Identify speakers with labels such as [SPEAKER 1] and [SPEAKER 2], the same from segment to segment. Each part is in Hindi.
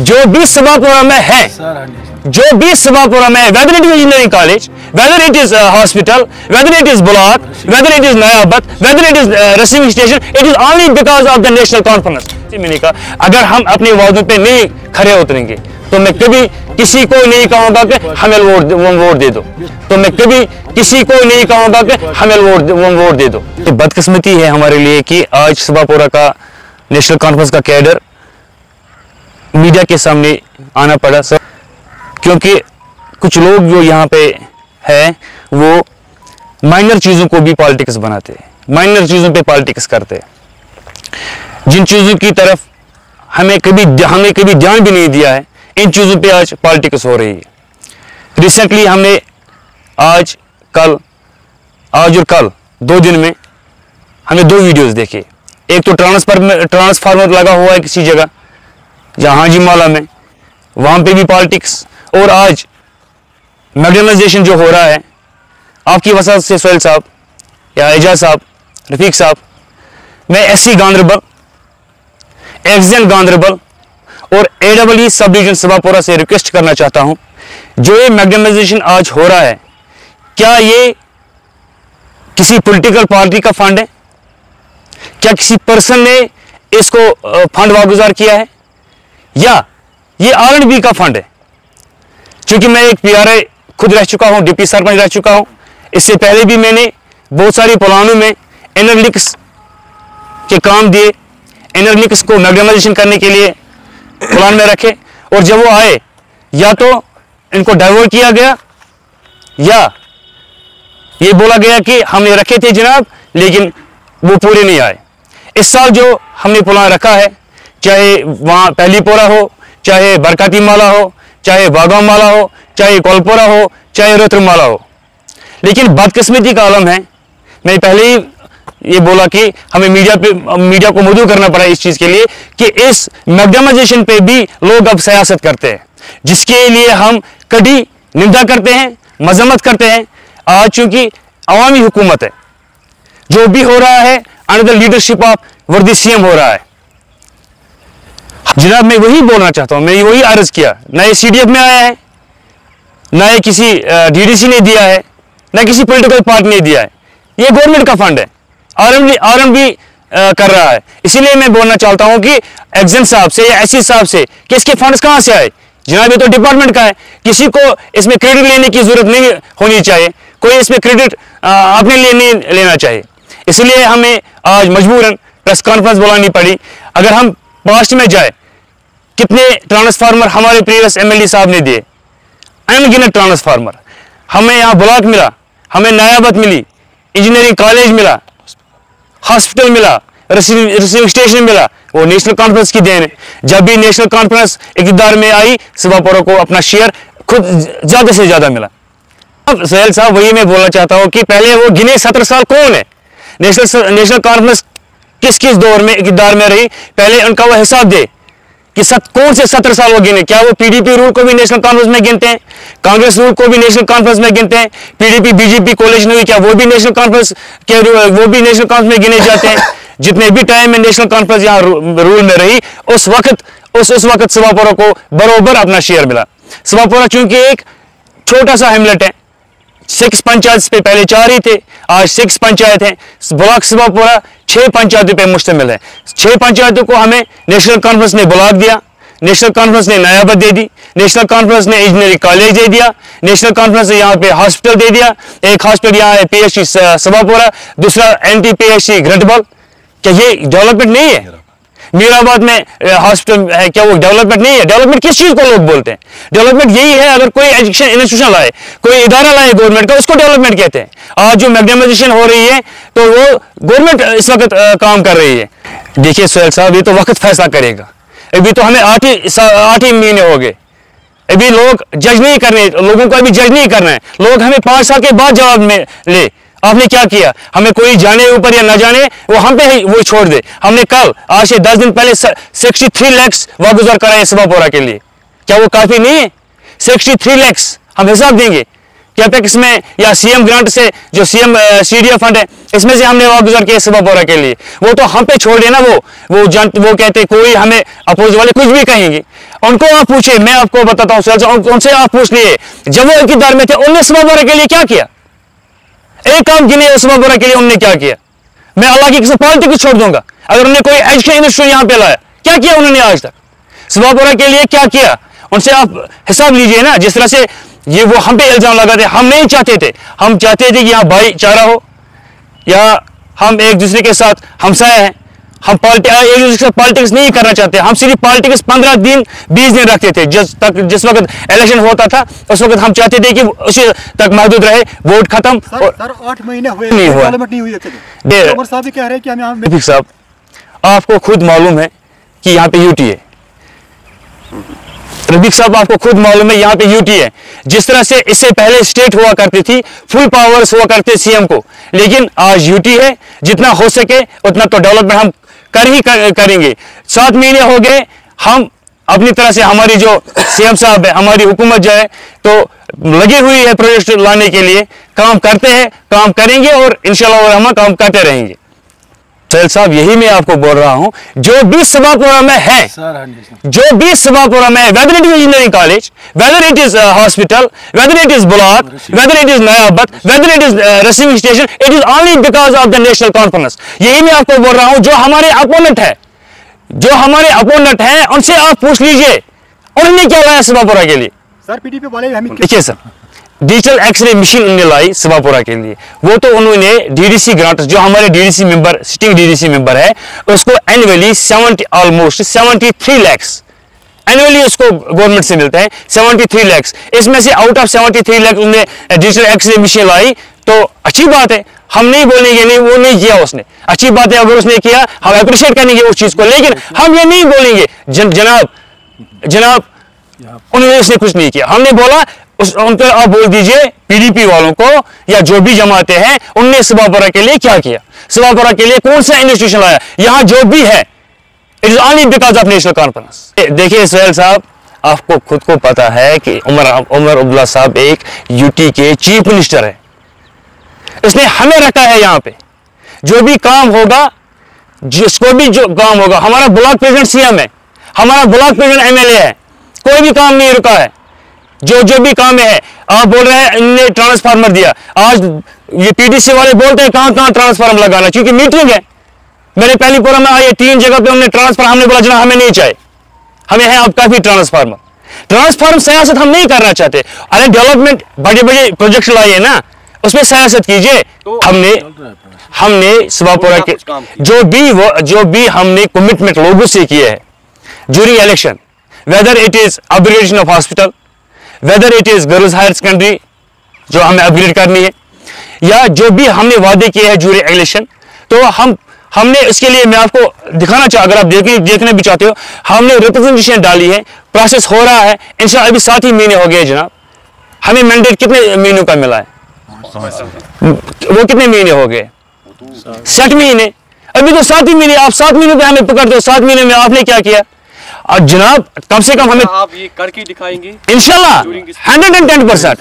[SPEAKER 1] जो भी सभापुरा में है, जो भी सभापुरा में, whether it is engineering college, whether it is hospital, whether it is block, whether it is Nayabad, whether it is receiving station, it is only because of the national conference. मैंने कहा अगर हम अपने वादों पे नहीं खरे उतरेंगे तो मैं कभी किसी को नहीं कहूंगा कि हमें वोट दे दो, तो मैं कभी किसी को नहीं कहूंगा कि हमें वोट दे दो। तो बदकिस्मती है हमारे लिए कि आज सभापुरा का नेशनल कॉन्फ्रेंस का कैडर मीडिया के सामने आना पड़ा सर, क्योंकि कुछ लोग जो यहाँ पे है वो माइनर चीज़ों को भी पॉलिटिक्स बनाते हैं, माइनर चीज़ों पे पॉलिटिक्स करते हैं, जिन चीज़ों की तरफ हमें कभी ध्यान भी नहीं दिया है, इन चीज़ों पे आज पॉलिटिक्स हो रही है। रिसेंटली हमने आज और कल 2 दिन में हमने 2 वीडियोस देखे। एक तो ट्रांसफार्मर लगा हुआ है किसी जगह जहाँ हाजी माला में, वहाँ पे भी पॉलिटिक्स, और आज मैग्नेटाइजेशन जो हो रहा है आपकी वसात से सोहेल साहब या एजाज साहब, रफीक साहब, मैं एससी गांधरबल, एक्सएन गांधरबल और AEE सब डिवीजन सभापुरा से रिक्वेस्ट करना चाहता हूं, जो ये मैग्नेटाइजेशन आज हो रहा है क्या ये किसी पॉलिटिकल पार्टी का फंड है? क्या किसी पर्सन ने इसको फंड वागुजार किया है, या ये R&B का फंड है? क्योंकि मैं एक PRI खुद रह चुका हूं, डिप्टी सरपंच रह चुका हूं, इससे पहले भी मैंने बहुत सारी प्लानों में एनर्लिक्स के काम दिए, एनर्लिक्स को मैग्नेटाइजेशन करने के लिए प्लान में रखे, और जब वो आए या तो इनको डाइवर्ट किया गया या ये बोला गया कि हमने रखे थे जनाब लेकिन वो पूरे नहीं आए। इस साल जो हमने प्लान रखा है, चाहे वहाँ पहलीपोरा हो, चाहे बरकाती माला हो, चाहे बागाव माला हो, चाहे कोलपोरा हो, चाहे रोहतक माला हो, लेकिन बदकिस्मती का आलम है। मैं पहले ही ये बोला कि हमें मीडिया को मदऊ करना पड़ा इस चीज़ के लिए कि इस मैग्नेटाइजेशन पे भी लोग अब सियासत करते हैं, जिसके लिए हम कड़ी निंदा करते हैं, मजम्मत करते हैं। आज चूंकि अवामी हुकूमत है, जो भी हो रहा है अंडर द लीडरशिप ऑफ वर्दी CM हो रहा है। जनाब मैं वही बोलना चाहता हूँ, मैं वही अर्ज किया, ना ये CDF में आया है, ना ये किसी DDC ने दिया है, ना किसी पॉलिटिकल पार्टी ने दिया है, ये गवर्नमेंट का फंड है, R&B कर रहा है। इसीलिए मैं बोलना चाहता हूं कि एक्जन साहब से या SC साहब से कि इसके फंड्स कहां से आए। जनाब ये तो डिपार्टमेंट का है, किसी को इसमें क्रेडिट लेने की जरूरत नहीं होनी चाहिए, कोई इसमें क्रेडिट अपने लिए नहीं लेना चाहिए। इसलिए हमें आज मजबूरन प्रेस कॉन्फ्रेंस बुलानी पड़ी। अगर हम पास्ट में जाए, कितने ट्रांसफार्मर हमारे प्रीवियस MLA साहब ने दिए, अनगिनत ट्रांसफार्मर। हमें यहाँ ब्लॉक मिला, हमें नायाबत मिली, इंजीनियरिंग कॉलेज मिला, हॉस्पिटल मिला, रिसीविंग स्टेशन मिला, वो नेशनल कॉन्फ्रेंस की देन है। जब भी नेशनल कॉन्फ्रेंस इक़्तिदार में आई, सभापुरा को अपना शेयर खुद ज्यादा से ज्यादा मिला। अब सोहेल साहब वही मैं बोलना चाहता हूँ कि पहले वो गिने 17 साल कौन है, नेशनल कॉन्फ्रेंस किस किस दौर में इक़्तिदार में रही, पहले उनका वो हिसाब दे कि कौन से 17 साल वो गिने। क्या वो PDP रूल को भी नेशनल कॉन्फ्रेंस में गिनते हैं, कांग्रेस रूल को भी नेशनल कॉन्फ्रेंस में गिनते हैं, PDP BJP कॉलेज नहीं, क्या वो भी नेशनल कॉन्फ्रेंस के वो भी नेशनल कॉन्फ्रेंस में गिने जाते हैं? जितने भी टाइम में नेशनल कॉन्फ्रेंस यहाँ रूल में रही, उस वक्त सभापुरा को बरोबर अपना शेयर मिला। सभापुरा चूंकि एक छोटा सा हेमलेट है, 6 पंचायत पे पहले 4 ही थे, आज 6 पंचायत हैं। ब्लॉक सभापुरा 6 पंचायतों पे मुश्तमिल है। 6 पंचायतों को हमें नेशनल कॉन्फ्रेंस ने ब्लॉक दिया, नेशनल कॉन्फ्रेंस ने नायाबत दे दी, नेशनल कॉन्फ्रेंस ने इंजीनियरिंग कॉलेज दे दिया, नेशनल कॉन्फ्रेंस ने यहाँ पे हॉस्पिटल दे दिया। एक हॉस्पिटल यहाँ है PHC सभापुरा, दूसरा NTPHC घंटबल। क्या ये डेवलपमेंट नहीं है? मीराबाद में हॉस्पिटल है, क्या वो डेवलपमेंट नहीं है? डेवलपमेंट किस चीज को लोग बोलते हैं? डेवलपमेंट यही है अगर कोई एजुकेशन इंस्टीट्यूशन लाए, कोई इदारा लाए गवर्नमेंट का, उसको डेवलपमेंट कहते हैं। आज जो मैग्नेटाइजेशन हो रही है तो वो गवर्नमेंट इस वक्त काम कर रही है। देखिए सोहेल साहब, ये तो वक्त फैसला करेगा। अभी तो हमें 8 ही महीने हो गए, अभी लोग जज नहीं करने, लोगों को अभी जज नहीं करना है। लोग हमें 5 साल के बाद जवाब में ले, आपने क्या किया? हमें कोई जाने ऊपर या ना जाने, वो हम पे ही वो छोड़ दे। हमने कल आज से 10 दिन पहले 63 लाख वागुजार कराए सभापुरा के लिए, क्या वो काफी नहीं है? 63 लाख हम हिसाब देंगे कैपेक्स में या CM ग्रांट से, जो CM CDF फंड है, इसमें से हमने वागुजार किया सभापुरा के लिए। वो तो हम पे छोड़ देना, वो कहते कोई हमें अपोज वाले कुछ भी कहेंगे। उनको आप पूछिए, मैं आपको बताता हूं, उनसे आप पूछ लिए जब वो इक़्तिदार में थे उन्होंने सबाबरा के लिए क्या किया, एक काम गिने सबाबरा के लिए उन्होंने क्या किया। मैं अल्लाह की किसी पॉलिटिक्स छोड़ दूंगा, अगर उन्होंने कोई एजुकेशन इंडस्ट्री यहां पे लाया, क्या किया उन्होंने आज तक, सबाबरा के लिए क्या किया, उनसे आप हिसाब लीजिए ना। जिस तरह से ये वो हम पे इल्जाम लगाते, हम नहीं चाहते थे, हम चाहते थे कि यहाँ भाईचारा हो, या हम एक दूसरे के साथ हमसाया है, हम एक दूसरे के साथ पॉलिटिक्स नहीं करना चाहते, हम सिर्फ पॉलिटिक्स 15 दिन 20 दिन रखते थे। जिस वक्त इलेक्शन होता था उस वक्त हम चाहते थे कि उसी तक महदूद रहे, वोट खत्म।
[SPEAKER 2] सर 8 महीने हुए
[SPEAKER 1] नहीं हुआ,
[SPEAKER 2] साहब भी कह रहे हैं कि हम यहाँ
[SPEAKER 1] रफीक साहब आपको खुद मालूम है कि यहाँ पे यूटी है, रफीक साहब आपको खुद मालूम है यहाँ पे यूटी है। जिस तरह से इससे पहले स्टेट हुआ करती थी, फुल पावर्स हुआ करते सीएम को, लेकिन आज यूटी है। जितना हो सके उतना तो डेवलपमेंट हम करेंगे। 7 महीने हो गए, हम अपनी तरह से, हमारी जो सीएम साहब है, हमारी हुकूमत जो है तो लगी हुई है प्रोजेक्ट लाने के लिए, काम करते हैं, काम करेंगे और इंशाल्लाह हम काम करते रहेंगे। सैल साहब यही मैं आपको बोल रहा हूं, जो भी सबापुरा में है, जो भी सबापुरा में, whether it is engineering college, whether it is hospital, whether it is block, whether it is नयाबत, whether it is receiving station, it is only because of the National Conference. यही मैं आपको बोल रहा हूं। जो हमारे अपोनेंट है, जो हमारे अपोनेंट है, उनसे आप पूछ लीजिए उन्होंने क्या लाया सबापुरा के लिए।
[SPEAKER 2] सर पीडीपी वाले
[SPEAKER 1] देखिए सर, डिजिटल एक्सरे मशीन उन्होंने लाई सबापुरा के लिए, वो तो उन्होंने डीडीसी ग्रांट, जो हमारे DDC member, sitting DDC member है, उसको एनुअली ऑलमोस्ट 73 लाख एनुअली उसको गवर्नमेंट से मिलता है, 73 लाख। इसमें से आउट ऑफ 73 लाख उन्होंने डिजिटल एक्सरे मशीन लाई, तो अच्छी बात है, हम नहीं बोलेंगे नहीं वो नहीं किया उसने, अच्छी बात है अगर उसने किया, हम अप्रिशिएट करेंगे उस चीज को, लेकिन हम ये नहीं बोलेंगे जनाब उन्होंने इसने कुछ नहीं किया। हमने बोला उनको आप बोल दीजिए पीडीपी वालों को या जो भी जमाते हैं, उनने सबापुरा के लिए क्या किया, सबापुरा के लिए कौन सा इंस्टीट्यूशन लाया, यहां जो भी है it is only because of national conference. देखिए सुहेल साहब, आपको खुद को पता है कि उमर अब्दुल्ला साहब एक यूटी के चीफ मिनिस्टर है, इसने हमें रखा है यहाँ पे। जो भी काम होगा, जिसको भी जो काम होगा, हमारा ब्लॉक प्रेसिडेंट सीएम है, हमारा ब्लॉक प्रेसिडेंट एमएलए है, कोई भी काम नहीं रुका है, जो भी काम है। आप बोल रहे हैं इन्होंने ट्रांसफार्मर दिया, आज ये पीडीसी वाले बोलते हैं कहां ट्रांसफार्मर लगाना, क्योंकि मीटिंग है। मेरे पहलीपुरा में आए 3 जगह पे हमने ट्रांसफार्मर, हमने बोला जना हमें नहीं चाहिए, हमें है अब काफी ट्रांसफार्मर सियासत हम नहीं करना चाहते। अरे डेवलपमेंट बड़े बड़े प्रोजेक्ट लाइए ना, उसमें सियासत कीजिए। तो हमने सबापुरा के जो भी हमने कमिटमेंट लोगों से किए है during election, whether it is upgradation of hospital, whether it is girls higher secondary जो हमें अपग्रेड करनी है, या जो भी हमने वादे किए हैं ड्यूरिंग इलेक्शन, तो हमने इसके लिए, मैं आपको दिखाना चाहूँ, अगर आप देखने भी चाहते हो, हमने रिप्रेजेंटेशन डाली है, प्रोसेस हो रहा है इंशाल्लाह। अभी 7 ही महीने हो गए जनाब, हमें मैंडेट कितने महीनों का मिला है, वो कितने महीने हो गए, 60 महीने, अभी तो 7 ही महीने, आप 7 महीनों पे हमें पकड़ते हो। 7 महीने में आपने क्या किया? और जनाब कम से कम हमें
[SPEAKER 3] आप ये करके दिखाएंगे
[SPEAKER 1] इंशाल्लाह 110%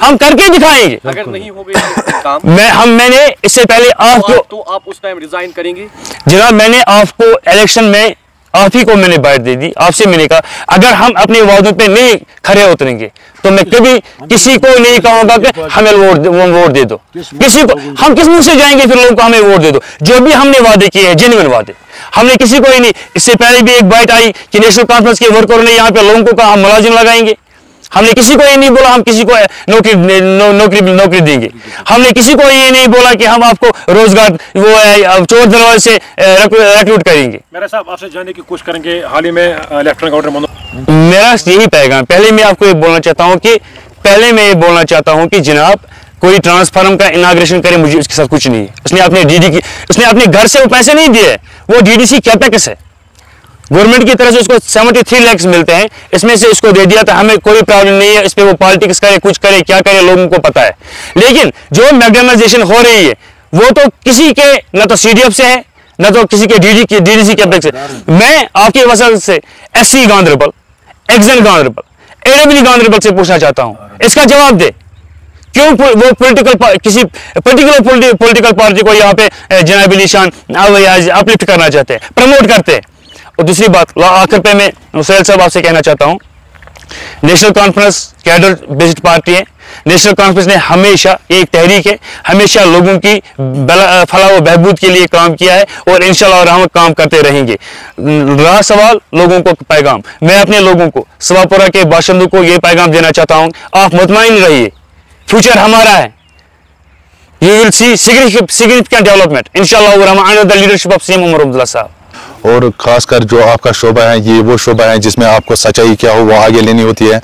[SPEAKER 1] हम करके दिखाएंगे।
[SPEAKER 3] अगर नहीं हो गया काम,
[SPEAKER 1] मैंने इससे पहले आपको,
[SPEAKER 3] तो आप उस टाइम रिजाइन करेंगे?
[SPEAKER 1] जनाब मैंने आपको इलेक्शन में आप ही को मैंने बाइट दे दी, आपसे मैंने कहा अगर हम अपने वादों पे नहीं खरे उतरेंगे तो मैं कभी किसी को नहीं कहूंगा कि हमें वोट दे दो। किसी को हम किस मुंह से जाएंगे फिर लोगों को हमें वोट दे दो? जो भी हमने वादे किए हैं जेन्युइन वादे, हमने किसी को ही नहीं। इससे पहले भी एक बाइट आई कि नेशनल कॉन्फ्रेंस के वर्करों ने यहाँ पे लोगों को कहा हम मुलाजिम लगाएंगे, हमने किसी को ये नहीं बोला हम किसी को नौकरी देंगे, हमने किसी को ये नहीं बोला कि हम आपको रोजगार वो चोर दरवाजे से रिक्रूट करेंगे।
[SPEAKER 4] मेरा साहब आपसे जानने की कोशिश करेंगे, हाल ही में लेफ्टिनेंट गवर्नर
[SPEAKER 1] मेरा यही पैगाम, पहले मैं आपको ये बोलना चाहता हूँ कि जनाब कोई ट्रांसफार्मर का इनाग्रेशन करे, मुझे उसके साथ कुछ नहीं है। उसने अपने घर से वो पैसे नहीं दिए, वो डीडीसी कैपेक्स है, गवर्नमेंट की तरफ से उसको 73 लाख मिलते हैं, इसमें से उसको दे दिया था, हमें कोई प्रॉब्लम नहीं है। इस पे वो पॉलिटिक्स करे, कुछ करे, क्या करे, लोगों को पता है। लेकिन जो मैग्नेटाइजेशन हो रही है वो तो किसी के न तो सीडीएफ से है न तो किसी के डीडीसी कैपेक्स से। मैं आपकी वजह से एससी गांधरबल, एक्सन गांधरबल, एडब्ल्यू गांधरबल से पूछना चाहता हूं, इसका जवाब दे क्यों वो किसी पॉलिटिकल पार्टी को यहाँ पे जनाब निशान अपलिफ्ट करना चाहते हैं, प्रमोट करते हैं। और दूसरी बात आखिर पे मैं सुहेल साहब आपसे कहना चाहता हूँ, national conference cadre based party है। नेशनल कॉन्फ्रेंस ने हमेशा, एक तहरीक है, हमेशा लोगों की फलाह व बहबूद के लिए काम किया है और इंशाल्लाह हम काम करते रहेंगे। रहा सवाल लोगों को पैगाम, मैं अपने लोगों को, सवापुरा के बाशिंदों को ये पैगाम देना चाहता हूँ, आप मुतमईन रहिए, फ्यूचर हमारा है। You will see significant development, इंशाल्लाह under the leadership of CM Omar Abdullah sahab.
[SPEAKER 5] और खासकर जो आपका शोबा है, ये वो शोबा है जिसमें आपको सच्चाई क्या हो वो आगे लेनी होती है।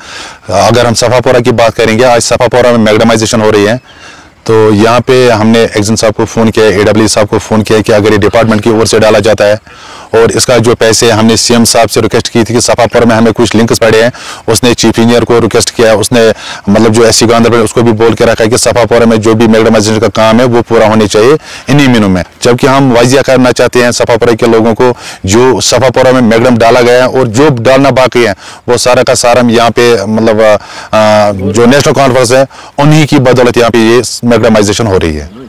[SPEAKER 5] अगर हम सफापुरा की बात करेंगे, आज सफापुरा में मैग्डमाइजेशन हो रही है, तो यहाँ पे हमने एक्जन साहब को फ़ोन किया, AWE साहब को फ़ोन किया कि अगर ये डिपार्टमेंट की ओर से डाला जाता है और इसका जो पैसे, हमने CM साहब से रिक्वेस्ट की थी कि सफापुर में हमें कुछ लिंक्स पड़े हैं, उसने चीफ इंजीनियर को रिक्वेस्ट किया, उसने मतलब जो SC गांधरबल उसको भी बोल के रखा है कि सफापुर में जो भी मैग्डमाइजेशन का काम है वो पूरा होने चाहिए इन्हीं महीनों में। जबकि हम वाजिया करना चाहते हैं सफापुरा के लोगों को, जो सफापुरा में मैग्डम डाला गया है और जो डालना बाकी है वो सारा का सारा यहाँ पे मतलब जो नेशनल कॉन्फ्रेंस है उन्हीं की बदौलत यहाँ पे ये मैग्डमाइजेशन हो रही है।